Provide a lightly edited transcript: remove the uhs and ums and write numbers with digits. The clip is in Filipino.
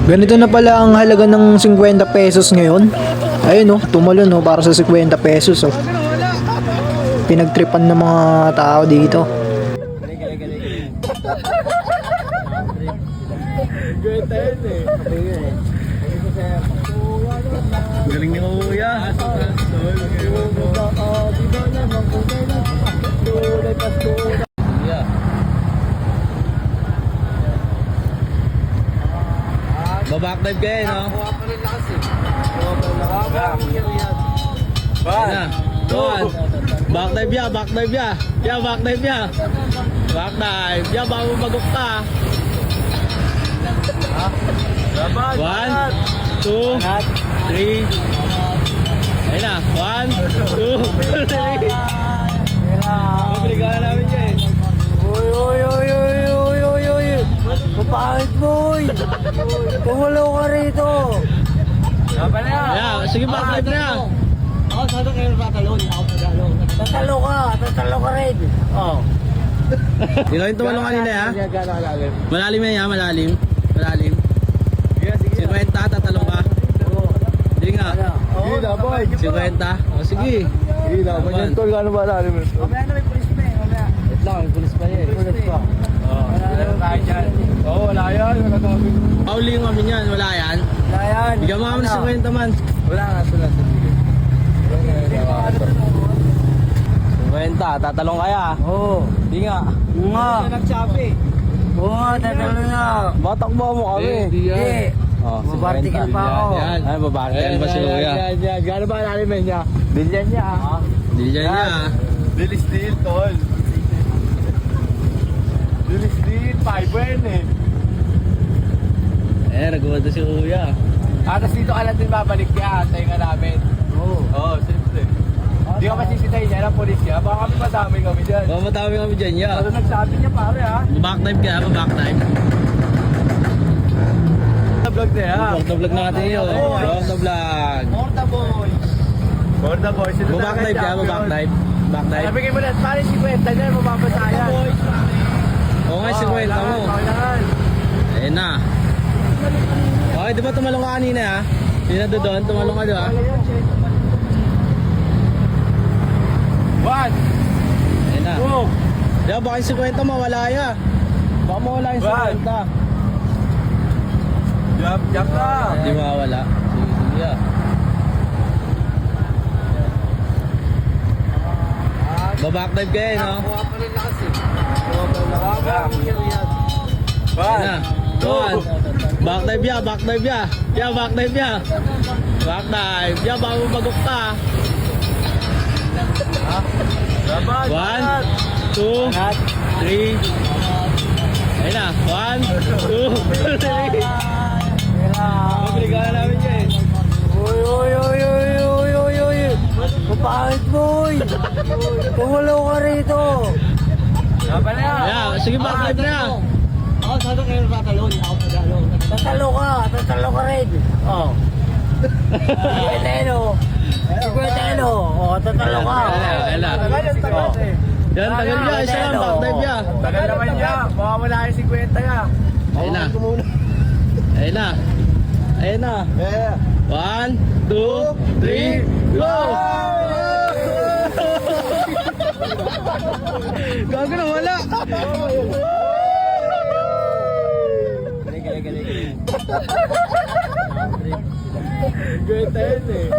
Ganito na pala ang halaga ng 50 pesos ngayon. Ayun oh, tumalon oh, para sa 50 pesos oh. Pinagtripan ng mga tao dito. Galing ni Kuya. Babackdive kayo, no? Ayan na. Doon. Backdive ya, backdive ya. Ya, backdive ya. Backdive. Ya, baka mabagok ka. 1, 2, 3. Ayun na. 1, 2, 3. Mabiligan na namin dyan. Mapangit boy! Pumalo ka rito! Yeah, sige backdive na. Ako sana kayo tatalon, ako tatalon. Tatalo ka rin. Oh. Ikaw yung tumalong kanina ha? Malalim yan ha, malalim. Malalim. 50, tatalong ka. Hindi nga. Oo, dapat. 50. O sige. Sige, dapat yan. Tol, gano'n ba lalim? Mamaya na may pulis pa eh, mamaya. Wait lang, may pulis pa eh. Pulis pa. Oo, wala yan. Wala kami. Pauli yung kami niyan, wala yan. Wala yan. Bigyan mo kami ng 50 man. Wala nga, wala. 50, tatalong kaya. Oo. Hindi nga. Oo nga. Nag-choppy. Oo nga, tatalon nga. Batakbo mo kami. Hindi. Oh, Babartikin pa ako. Yan. Ay, babartikin pa si Kuya. Yan. Gano'n ba lalim niya? Bilyan niya. Hindi dyan niya. Bilis din, tol. Bilis din. Fiber eh. Nagumanda si Kuya. Tapos dito ka lang din babalik kaya tayo nga namin. Oo, siyempre. Hindi ka masisitayin niya ng polis niya. Baka kami madami kami dyan. Baka madami kami dyan niya. Pero nagsabi niya pare ha. Backdive kaya, backdive. Vlog na ha. Vlog na vlog natin yun. Vlog na vlog. Morta boys. Morta boys. Backdive kaya, backdive. Backdive. Sabi mo na, pare si Kwenta niya, mababasayan. Oo nga, 50 mo. Ayun na. Okay, di ba tumalong ka kanina ha? Hindi na doon, tumalong ka doon ha? One. Ayun na. Two. Di ba, baka yung 50 mawala ya. Baka mawala yung 50. Jump na. Hindi mawala. Sige, sige ya. Babackdive kayo, no? Kuha pa rin lakas eh. Kuha pa rin lakas. Ayun na. Doon. Backdive ya, backdive ya. Ya, backdive ya. Backdive. Ya, baka mabagok ka. 1, 2, 3. Ayun na. 1, 2, 3. Mabiligan na namin dyan. Uy. Mapangit boy. Pumalo ka rito. Yeah, sige backdive na. Ako sana kayo tatalon, ako tatalon. Tatalo ka rin. Oh. Sigweteno. Oh, tatalo ka. Ayun na. Yan, tagal niya. Isa lang, backdive niya. Tagal naman niya. Baka wala yung 50 niya. Ayun na. Ayun na. Ayun na. 1, 2, 3, go! Gago na, wala! Galing. Gawin tayo eh.